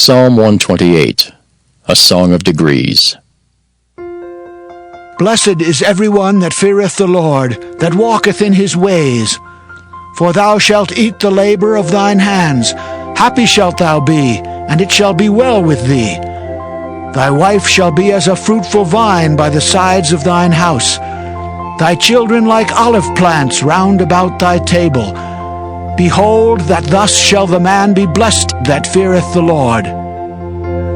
Psalm 128, a Song of Degrees. Blessed is everyone that feareth the Lord, that walketh in his ways. For thou shalt eat the labor of thine hands. Happy shalt thou be, and it shall be well with thee. Thy wife shall be as a fruitful vine by the sides of thine house, thy children like olive plants round about thy table. Behold, that thus shall the man be blessed that feareth the Lord.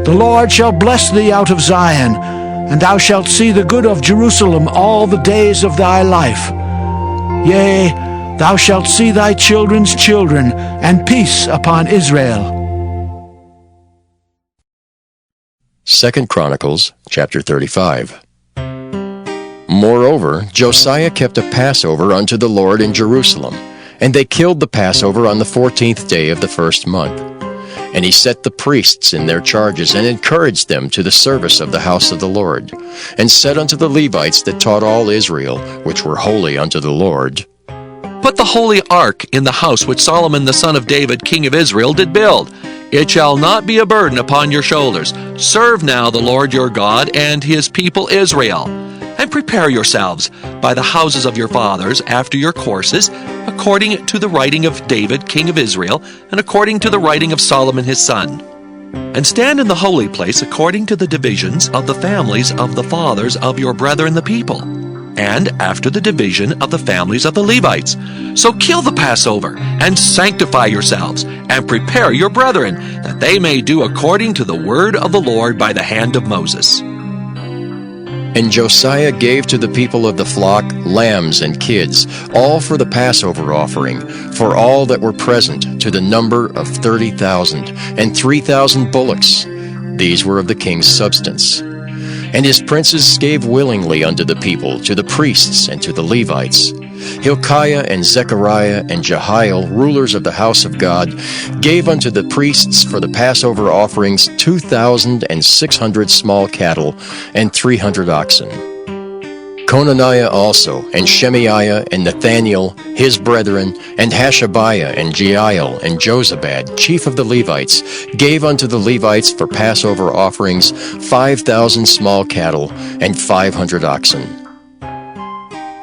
The Lord shall bless thee out of Zion, and thou shalt see the good of Jerusalem all the days of thy life. Yea, thou shalt see thy children's children, and peace upon Israel. 2 Chronicles, chapter 35. Moreover, Josiah kept a Passover unto the Lord in Jerusalem, and they killed the Passover on the 14th day of the first month. And he set the priests in their charges, and encouraged them to the service of the house of the Lord, and said unto the Levites that taught all Israel, which were holy unto the Lord, Put the holy ark in the house which Solomon the son of David, king of Israel, did build. It shall not be a burden upon your shoulders. Serve now the Lord your God and his people Israel. And prepare yourselves by the houses of your fathers after your courses, according to the writing of David, king of Israel, and according to the writing of Solomon his son. And stand in the holy place according to the divisions of the families of the fathers of your brethren the people, and after the division of the families of the Levites. So kill the Passover, and sanctify yourselves, and prepare your brethren, that they may do according to the word of the Lord by the hand of Moses. And Josiah gave to the people of the flock lambs and kids, all for the Passover offering, for all that were present, to the number of 30,000, and 3,000 bullocks. These were of the king's substance. And his princes gave willingly unto the people, to the priests and to the Levites. Hilkiah and Zechariah and Jehiel, rulers of the house of God, gave unto the priests for the Passover offerings 2,600 small cattle and 300 oxen. Conaniah also, and Shemaiah, and Nathaniel, his brethren, and Hashabiah, and Jeiel, and Jozabad, chief of the Levites, gave unto the Levites for Passover offerings 5,000 small cattle and 500 oxen.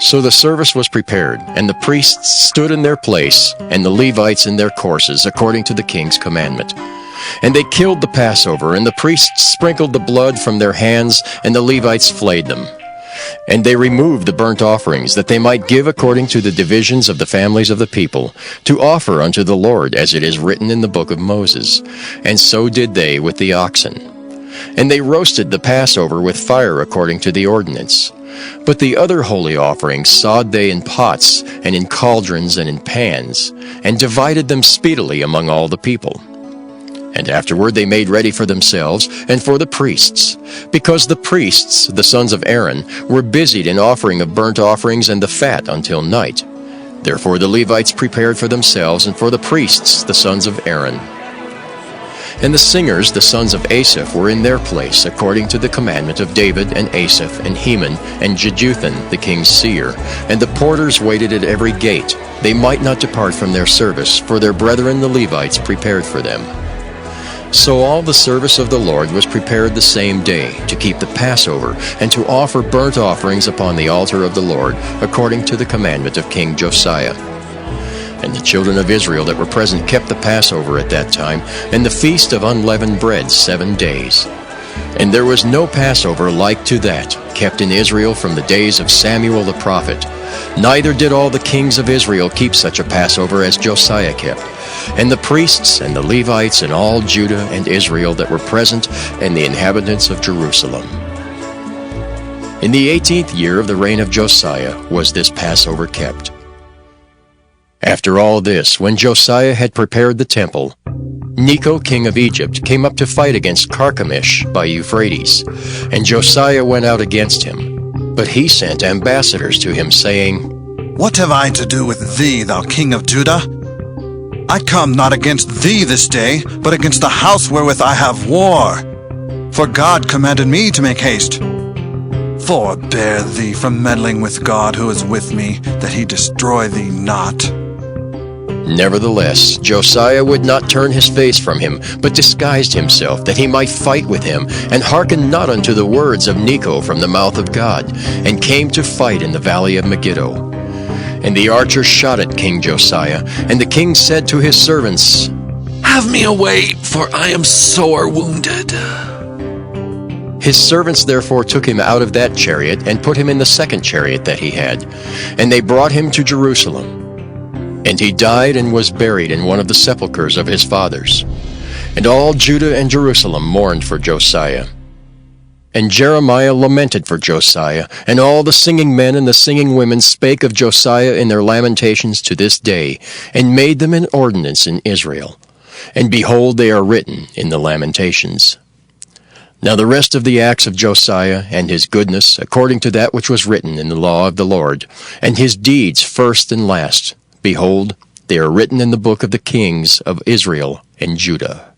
So the service was prepared, and the priests stood in their place, and the Levites in their courses, according to the king's commandment. And they killed the Passover, and the priests sprinkled the blood from their hands, and the Levites flayed them. And they removed the burnt offerings, that they might give according to the divisions of the families of the people, to offer unto the Lord, as it is written in the book of Moses. And so did they with the oxen. And they roasted the Passover with fire according to the ordinance. But the other holy offerings sawed they in pots, and in cauldrons, and in pans, and divided them speedily among all the people. And afterward they made ready for themselves, and for the priests, because the priests, the sons of Aaron, were busied in offering of burnt offerings and the fat until night. Therefore the Levites prepared for themselves, and for the priests, the sons of Aaron. And the singers, the sons of Asaph, were in their place, according to the commandment of David, and Asaph, and Heman, and Jeduthun, the king's seer. And the porters waited at every gate. They might not depart from their service, for their brethren the Levites prepared for them. So all the service of the Lord was prepared the same day, to keep the Passover, and to offer burnt offerings upon the altar of the Lord, according to the commandment of King Josiah. And the children of Israel that were present kept the Passover at that time, and the feast of unleavened bread 7 days. And there was no Passover like to that, kept in Israel from the days of Samuel the prophet. Neither did all the kings of Israel keep such a Passover as Josiah kept. And the priests and the Levites and all Judah and Israel that were present, and the inhabitants of Jerusalem. In the 18th year of the reign of Josiah was this Passover kept. After all this, when Josiah had prepared the temple, Necho king of Egypt came up to fight against Carchemish by Euphrates, and Josiah went out against him. But he sent ambassadors to him, saying, What have I to do with thee, thou king of Judah? I come not against thee this day, but against the house wherewith I have war. For God commanded me to make haste. Forbear thee from meddling with God who is with me, that he destroy thee not. Nevertheless, Josiah would not turn his face from him, but disguised himself, that he might fight with him, and hearkened not unto the words of Necho from the mouth of God, and came to fight in the valley of Megiddo. And the archers shot at King Josiah, and the king said to his servants, Have me away, for I am sore wounded. His servants therefore took him out of that chariot, and put him in the second chariot that he had, and they brought him to Jerusalem. And he died and was buried in one of the sepulchres of his fathers. And all Judah and Jerusalem mourned for Josiah. And Jeremiah lamented for Josiah, and all the singing men and the singing women spake of Josiah in their lamentations to this day, and made them an ordinance in Israel. And behold, they are written in the Lamentations. Now the rest of the acts of Josiah, and his goodness, according to that which was written in the law of the Lord, and his deeds first and last, behold, they are written in the book of the kings of Israel and Judah.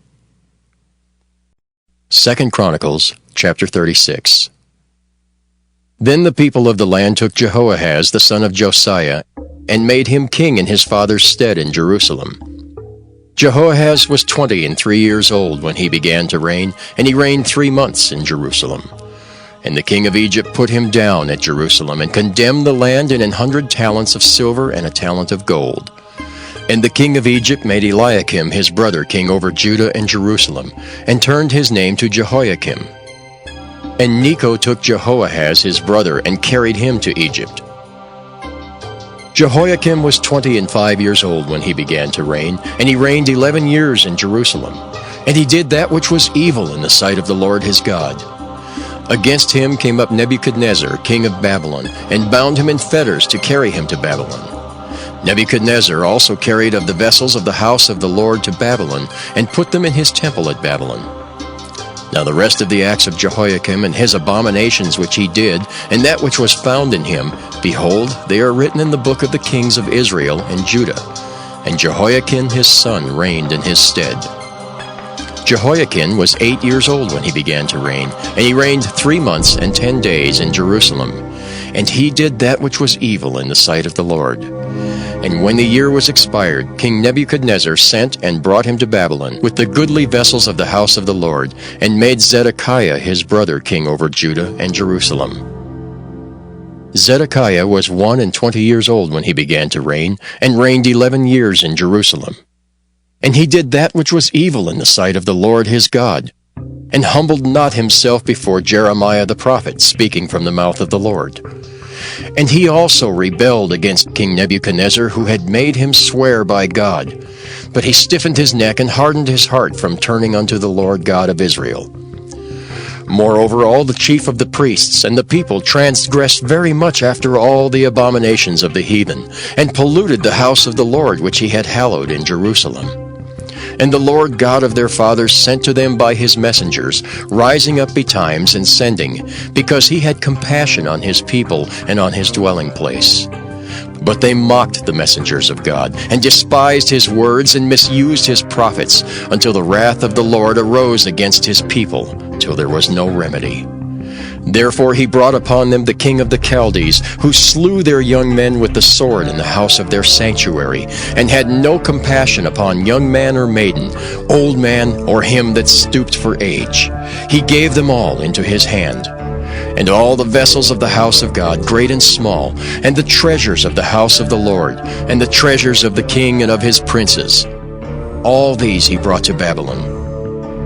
2 Chronicles, chapter 36. Then the people of the land took Jehoahaz the son of Josiah, and made him king in his father's stead in Jerusalem. Jehoahaz was 23 years old when he began to reign, and he reigned 3 months in Jerusalem. And the king of Egypt put him down at Jerusalem, and condemned the land in 100 talents of silver and a talent of gold. And the king of Egypt made Eliakim his brother king over Judah and Jerusalem, and turned his name to Jehoiakim. And Necho took Jehoahaz his brother, and carried him to Egypt. Jehoiakim was 25 years old when he began to reign, and he reigned 11 years in Jerusalem. And he did that which was evil in the sight of the Lord his God. Against him came up Nebuchadnezzar, king of Babylon, and bound him in fetters to carry him to Babylon. Nebuchadnezzar also carried of the vessels of the house of the Lord to Babylon, and put them in his temple at Babylon. Now the rest of the acts of Jehoiakim, and his abominations which he did, and that which was found in him, behold, they are written in the book of the kings of Israel and Judah. And Jehoiakim his son reigned in his stead. Jehoiakim was 8 years old when he began to reign, and he reigned 3 months and 10 days in Jerusalem. And he did that which was evil in the sight of the Lord. And when the year was expired, King Nebuchadnezzar sent and brought him to Babylon with the goodly vessels of the house of the Lord, and made Zedekiah his brother king over Judah and Jerusalem. Zedekiah was 21 years old when he began to reign, and reigned 11 years in Jerusalem. And he did that which was evil in the sight of the Lord his God, and humbled not himself before Jeremiah the prophet, speaking from the mouth of the Lord. And he also rebelled against King Nebuchadnezzar, who had made him swear by God. But he stiffened his neck and hardened his heart from turning unto the Lord God of Israel. Moreover, all the chief of the priests and the people transgressed very much after all the abominations of the heathen, and polluted the house of the Lord which he had hallowed in Jerusalem. And the Lord God of their fathers sent to them by his messengers, rising up betimes and sending, because he had compassion on his people and on his dwelling place. But they mocked the messengers of God, and despised his words, and misused his prophets, until the wrath of the Lord arose against his people, till there was no remedy. Therefore he brought upon them the king of the Chaldees, who slew their young men with the sword in the house of their sanctuary, and had no compassion upon young man or maiden, old man or him that stooped for age. He gave them all into his hand. And all the vessels of the house of God, great and small, and the treasures of the house of the Lord, and the treasures of the king and of his princes, all these he brought to Babylon.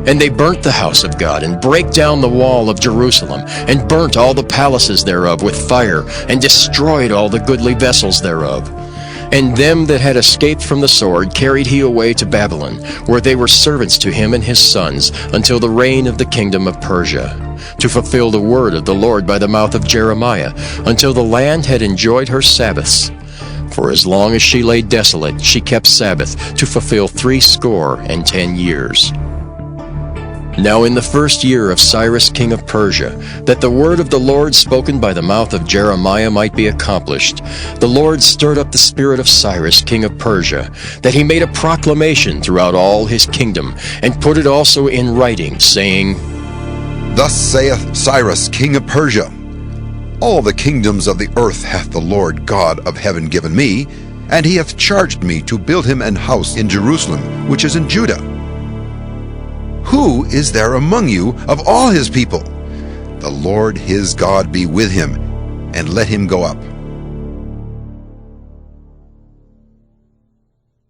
And they burnt the house of God, and brake down the wall of Jerusalem, and burnt all the palaces thereof with fire, and destroyed all the goodly vessels thereof. And them that had escaped from the sword carried he away to Babylon, where they were servants to him and his sons, until the reign of the kingdom of Persia, to fulfill the word of the Lord by the mouth of Jeremiah, until the land had enjoyed her Sabbaths. For as long as she lay desolate, she kept Sabbath, to fulfill 60 years. Now in the first year of Cyrus king of Persia, that the word of the Lord spoken by the mouth of Jeremiah might be accomplished, the Lord stirred up the spirit of Cyrus king of Persia, that he made a proclamation throughout all his kingdom, and put it also in writing, saying, Thus saith Cyrus king of Persia, All the kingdoms of the earth hath the Lord God of heaven given me, and he hath charged me to build him an house in Jerusalem, which is in Judah. Who is there among you of all his people? The Lord his God be with him, and let him go up.